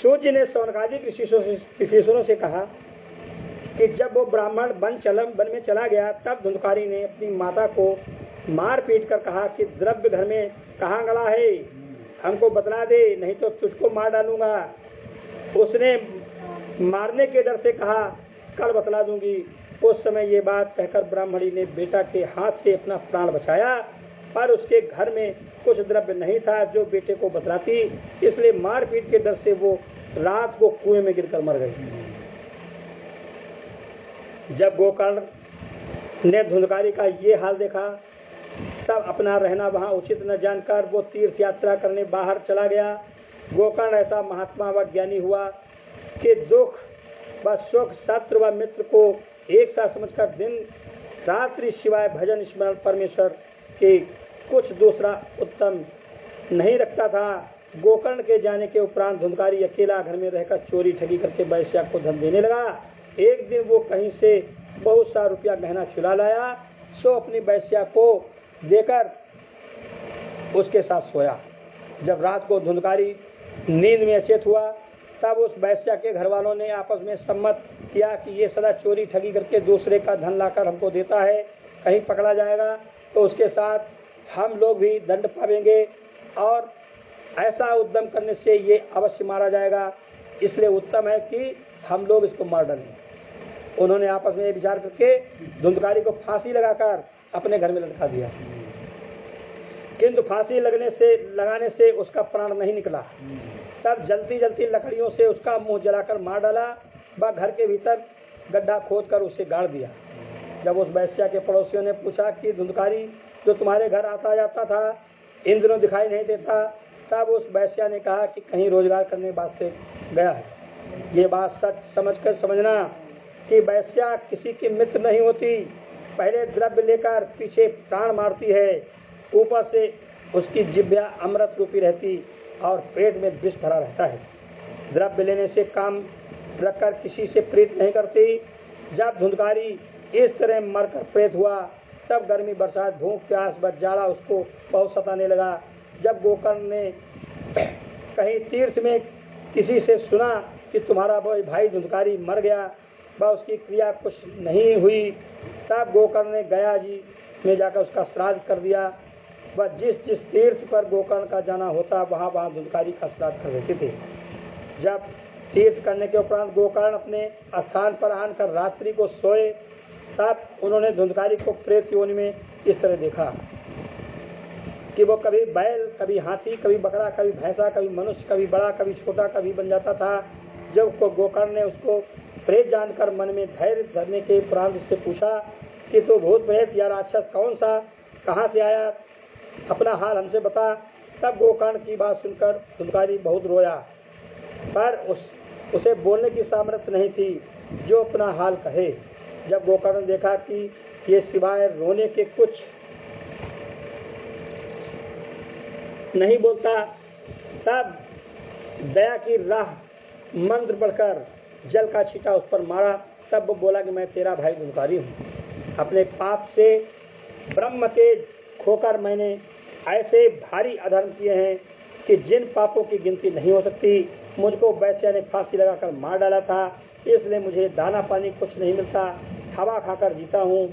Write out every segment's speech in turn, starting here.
सूत जी ने शौनकादिक ऋषियों से कहा कि जब वो ब्राह्मण वन में चला गया, तब धुंधकारी ने अपनी माता को मार पीट कर कहा कि द्रव्य घर में कहाँ गड़ा है, हमको बतला दे, नहीं तो तुझको मार डालूंगा। उसने मारने के डर से कहा कल बतला दूंगी। उस समय ये बात कहकर ब्राह्मणी ने बेटा के हाथ से अपना प्राण बचाया, पर उसके घर में कुछ द्रव्य नहीं था जो बेटे को बतलाती, इसलिए मारपीट के डर से वो रात को कुएं में गिरकर मर गई। जब गोकर्ण ने धुंधकारी का ये हाल देखा, तब अपना रहना वहां उचित न जानकर वो तीर्थ यात्रा करने बाहर चला गया। गोकर्ण ऐसा महात्मा व ज्ञानी हुआ कि दुख व सुख, शत्रु व मित्र को एक साथ समझकर दिन रात्रि शिवाय भजन स्मरण परमेश्वर के कुछ दूसरा उत्तम नहीं रखता था। गोकर्ण के जाने के उपरांत धुंधकारी अकेला घर में रहकर चोरी ठगी करके वैश्या को धन देने लगा। एक दिन वो कहीं से बहुत सा रुपया गहना चुरा लाया, सो अपनी वैश्या को देकर उसके साथ सोया। जब रात को धुंधकारी नींद में अचेत हुआ, तब उस वैश्या के घर वालों ने आपस में सम्मत किया कि ये सदा चोरी ठगी करके दूसरे का धन लाकर हमको देता है, कहीं पकड़ा जाएगा तो उसके साथ हम लोग भी दंड पावेंगे और ऐसा उद्यम करने से ये अवश्य मारा जाएगा, इसलिए उत्तम है कि हम लोग इसको मार डालें। उन्होंने आपस में विचार करके धुंधकारी को फांसी लगाकर अपने घर में लटका दिया, किंतु फांसी लगाने से उसका प्राण नहीं निकला। तब जलती जलती लकड़ियों से उसका मुंह जलाकर मार डाला व घर के भीतर गड्ढा खोदकर उसे गाड़ दिया। जब उस वैश्या के पड़ोसियों ने पूछा कि धुंधकारी जो तुम्हारे घर आता जाता था, इन दिनों दिखाई नहीं देता, तब उस वैश्या ने कहा कि कहीं रोजगार करने वास्ते गया है। ये बात सच समझकर समझना कि वैश्या किसी की मित्र नहीं होती, पहले द्रव्य लेकर पीछे प्राण मारती है, ऊपर से उसकी जिह्वा अमृत रूपी रहती और पेट में विष भरा रहता है। द्रव्य लेने से काम रखकर किसी से प्रीत नहीं करती। जब धुंधकारी इस तरह मरकर प्रेत हुआ, तब गर्मी, बरसात, धूप, प्यास व जाड़ा उसको बहुत सताने लगा। जब गोकर्ण ने कहीं तीर्थ में किसी से सुना कि तुम्हारा भाई धुंधकारी मर गया व उसकी क्रिया कुछ नहीं हुई, तब गोकर्ण ने गया जी में जाकर उसका श्राद्ध कर दिया। वह जिस जिस तीर्थ पर गोकर्ण का जाना होता, वहाँ वहाँ धुंधकारी का श्राद्ध कर देते थे। जब तीर्थ करने के उपरांत गोकर्ण अपने स्थान पर आकर रात्रि को सोए, तब उन्होंने धुंधकारी को प्रेत योनि में इस तरह देखा कि वो कभी बैल, कभी हाथी, कभी बकरा, कभी भैंसा, कभी मनुष्य, कभी बड़ा, कभी छोटा, कभी बन जाता था। जब गोकर्ण ने उसको प्रेत जानकर मन में धैर्य धरने के उपरांत उससे पूछा कि तो भूत प्रेत या राक्षस कौन सा, कहाँ से आया, अपना हाल हमसे बता। तब गोकर्ण की बात सुनकर धुंधकारी बहुत रोया, पर उसे बोलने की सामर्थ्य नहीं थी जो अपना हाल कहे। जब गोकर्ण ने देखा कि ये सिवाय रोने के कुछ नहीं बोलता, तब दया की राह मंत्र पढ़कर जल का छींटा उस पर मारा। तब वो बोला कि मैं तेरा भाई धुंधकारी हूँ। अपने पाप से ब्रह्म तेज खोकर मैंने ऐसे भारी अधर्म किए हैं कि जिन पापों की गिनती नहीं हो सकती। मुझको वैश्या ने फांसी लगाकर मार डाला था, इसलिए मुझे दाना पानी कुछ नहीं मिलता, हवा खाकर जीता हूँ।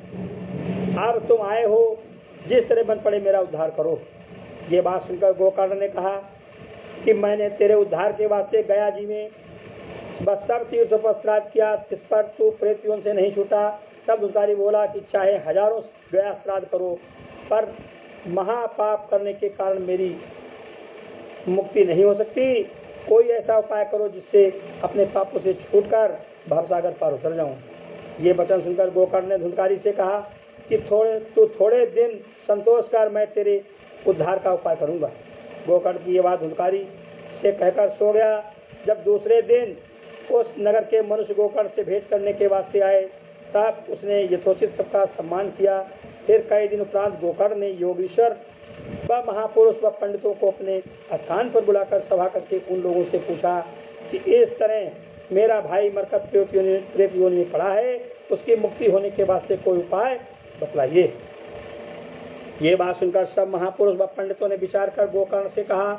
अब तुम आए हो, जिस तरह बन पड़े मेरा उद्धार करो। ये बात सुनकर गोकर्ण ने कहा कि मैंने तेरे उद्धार के वास्ते गया जी में बस सब तीर्थों पर श्राद्ध किया, इस पर तू प्रेत योनि से नहीं छूटा। तब धुंधकारी बोला कि चाहे हजारों गया श्राद्ध करो, पर महापाप करने के कारण मेरी मुक्ति नहीं हो सकती। कोई ऐसा उपाय करो जिससे अपने पापों से छूटकर भवसागर पार उतर जाऊं। ये वचन सुनकर गोकर्ण ने धुंधकारी से कहा कि थोड़े दिन संतोष कर, मैं तेरे उद्धार का उपाय करूंगा। गोकर्ण की ये बात धुंधकारी से कहकर सो गया। जब दूसरे दिन उस नगर के मनुष्य गोकर्ण से भेंट करने के वास्ते आए, तब उसने यथोचित सबका सम्मान किया। फिर कई दिन उपरांत गोकर्ण ने योगीश्वर व महापुरुष व पंडितों को अपने स्थान पर बुलाकर सभा करके उन लोगों से पूछा कि इस तरह मेरा भाई मरकर प्रेत योनि में पड़ा है, उसकी मुक्ति होने के वास्ते कोई उपाय बतलाइए। ये बात सुनकर सब महापुरुष व पंडितों ने विचार कर गोकर्ण से कहा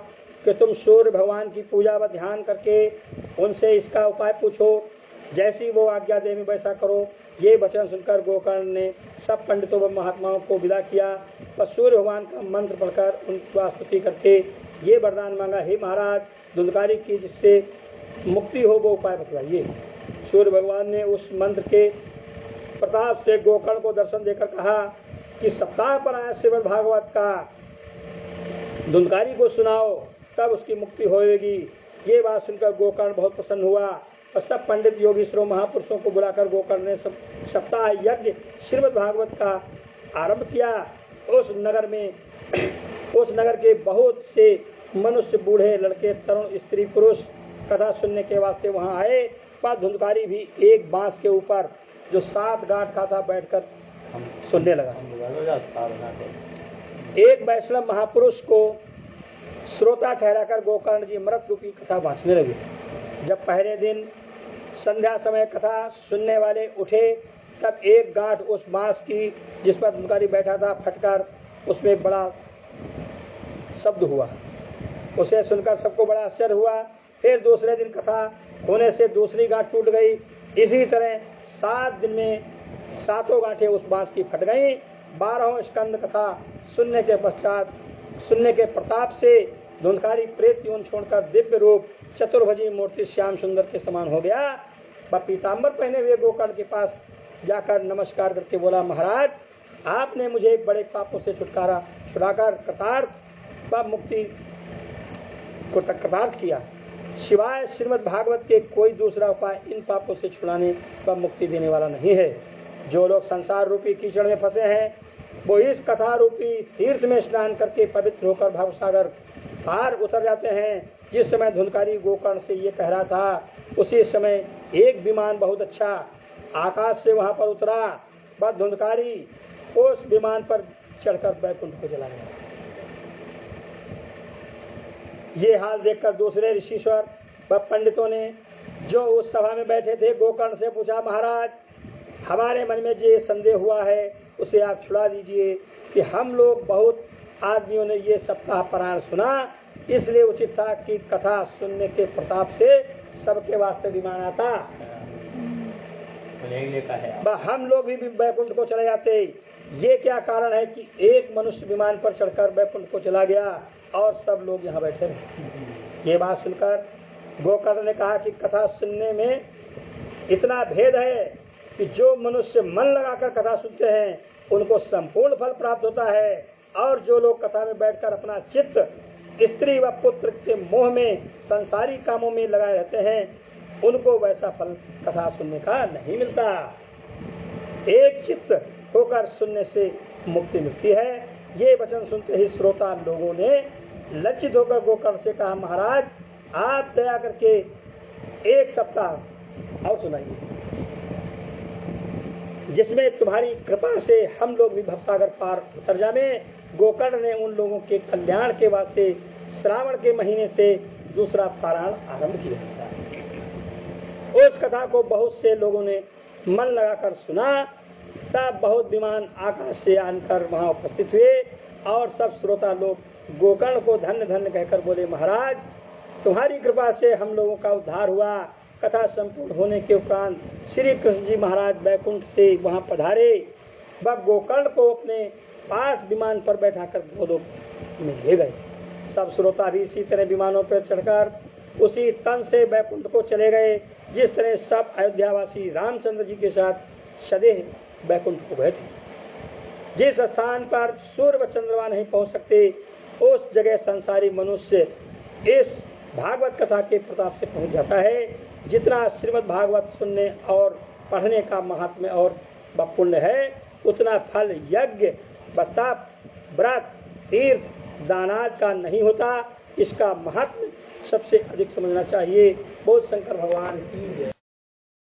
कि तुम सूर्य भगवान की पूजा व ध्यान करके उनसे इसका उपाय पूछो, जैसी वो आज्ञा देवी वैसा करो। ये वचन सुनकर गोकर्ण ने सब पंडितों व महात्माओं को विदा किया और सूर्य भगवान का मंत्र पढ़कर उनकी स्तुति करके ये वरदान मांगा, हे महाराज, धुंधकारी की जिससे मुक्ति हो वो उपाय बतलाइए। सूर्य भगवान ने उस मंत्र के प्रताप से गोकर्ण को दर्शन देकर कहा कि सप्ताह पर आया श्रीमद् भागवत का धुंधकारी को सुनाओ, तब उसकी मुक्ति होगी। ये बात सुनकर गोकर्ण बहुत प्रसन्न हुआ और सब पंडित योगीश्वरों महापुरुषों को बुलाकर गोकर्ण ने सप्ताह यज्ञ श्रीमद् भागवत का आरंभ किया। उस नगर के बहुत से मनुष्य, बूढ़े, लड़के, तरुण, स्त्री, पुरुष कथा सुनने के वास्ते वहां आए। पर धुंधकारी भी एक बांस के ऊपर जो 7 गांठ खाता बैठकर सुनने लगा। एक वैष्णव महापुरुष को श्रोता ठहराकर गोकर्ण जी मृत रूपी कथा बांटने लगे। जब पहले दिन संध्या समय कथा सुनने वाले उठे, तब एक गांठ उस बांस की जिस पर धुंधकारी बैठा था फटकर उसमें बड़ा शब्द हुआ। उसे सुनकर सबको बड़ा आश्चर्य हुआ। फिर दूसरे दिन कथा होने से दूसरी गांठ टूट गई। इसी तरह 7 दिन में 7 गांठें उस बांस की फट गईं। 12वां स्कंद कथा सुनने के प्रताप से धुंधकारी प्रेत योनि छोड़कर दिव्य रूप चतुर्भुजी मूर्ति श्याम सुंदर के समान हो गया। वह पीताम्बर पहने हुए गोकर्ण के पास जाकर नमस्कार करके बोला, महाराज, आपने मुझे बड़े पापों से छुड़ाकर कृतार्थ व मुक्ति को कृतार्थ किया। सिवाय श्रीमद् भागवत के कोई दूसरा उपाय इन पापों से छुड़ाने व मुक्ति देने वाला नहीं है। जो लोग संसार रूपी कीचड़ में फंसे हैं, वो इस कथा रूपी तीर्थ में स्नान करके पवित्र होकर भवसागर पार उतर जाते हैं। जिस समय धुंधकारी गोकर्ण से ये कह रहा था, उसी समय एक विमान बहुत अच्छा आकाश से वहां पर उतरा। वह धुंधकारी उस विमान पर चढ़कर बैकुंठ को चला गया। ये हाल देखकर दूसरे ऋषिश्वर व पंडितों ने जो उस सभा में बैठे थे गोकर्ण से पूछा, महाराज, हमारे मन में जो संदेह हुआ है उसे आप छुड़ा दीजिए कि हम लोग बहुत आदमियों ने ये सप्ताह पारायण सुना, इसलिए उचित था कि कथा सुनने के प्रताप से सबके वास्ते विमान आता, हम लोग भी बैकुंठ को चले जाते। ये क्या कारण है कि एक मनुष्य विमान पर चढ़कर बैकुंठ को चला गया और सब लोग यहाँ बैठे रहे। ये बात सुनकर गोकर्ण ने कहा कि कथा सुनने में इतना भेद है कि जो मनुष्य मन लगाकर कथा सुनते हैं उनको संपूर्ण फल प्राप्त होता है, और जो लोग कथा में बैठकर अपना चित्त स्त्री व पुत्र के मोह में संसारी कामों में लगाए रहते हैं उनको वैसा फल कथा सुनने का नहीं मिलता। एक चित्त होकर सुनने से मुक्ति मिलती है। ये वचन सुनते ही श्रोता लोगों ने लज्जित होकर गोकर्ण से कहा, महाराज, आप दया करके एक सप्ताह और सुनाइए, जिसमें तुम्हारी कृपा से हम लोग भी भवसागर पार उतर जाएं। गोकर्ण ने उन लोगों के कल्याण के वास्ते श्रावण के महीने से दूसरा पारायण आरंभ किया। उस कथा को बहुत से लोगों ने मन लगाकर सुना। तब बहुत विमान आकाश से आकर वहां उपस्थित हुए और सब श्रोता लोग गोकर्ण को धन्य धन्य कहकर बोले, महाराज, तुम्हारी कृपा से हम लोगों का उद्धार हुआ। कथा संपूर्ण होने के उपरांत श्री कृष्ण जी महाराज बैकुंठ से वहां पधारे। वह गोकर्ण को अपने पास विमान पर बैठाकर गोलोक में ले गए। सब श्रोता भी इसी तरह विमानों पर चढ़कर उसी तन से बैकुंठ को चले गए, जिस तरह सब अयोध्यावासी रामचंद्र जी के साथ सदैव बैकुंठ को गए थे। जिस स्थान पर सूर्य व चंद्रमा नहीं पहुंच सकते, उस जगह संसारी मनुष्य इस भागवत कथा के प्रताप से पहुंच जाता है। जितना श्रीमद् भागवत सुनने और पढ़ने का महात्म्य और पुण्य है, उतना फल यज्ञ, तप, व्रत, तीर्थ, दानाद का नहीं होता। इसका महात्म्य सबसे अधिक समझना चाहिए। बोल शंकर भगवान की जय।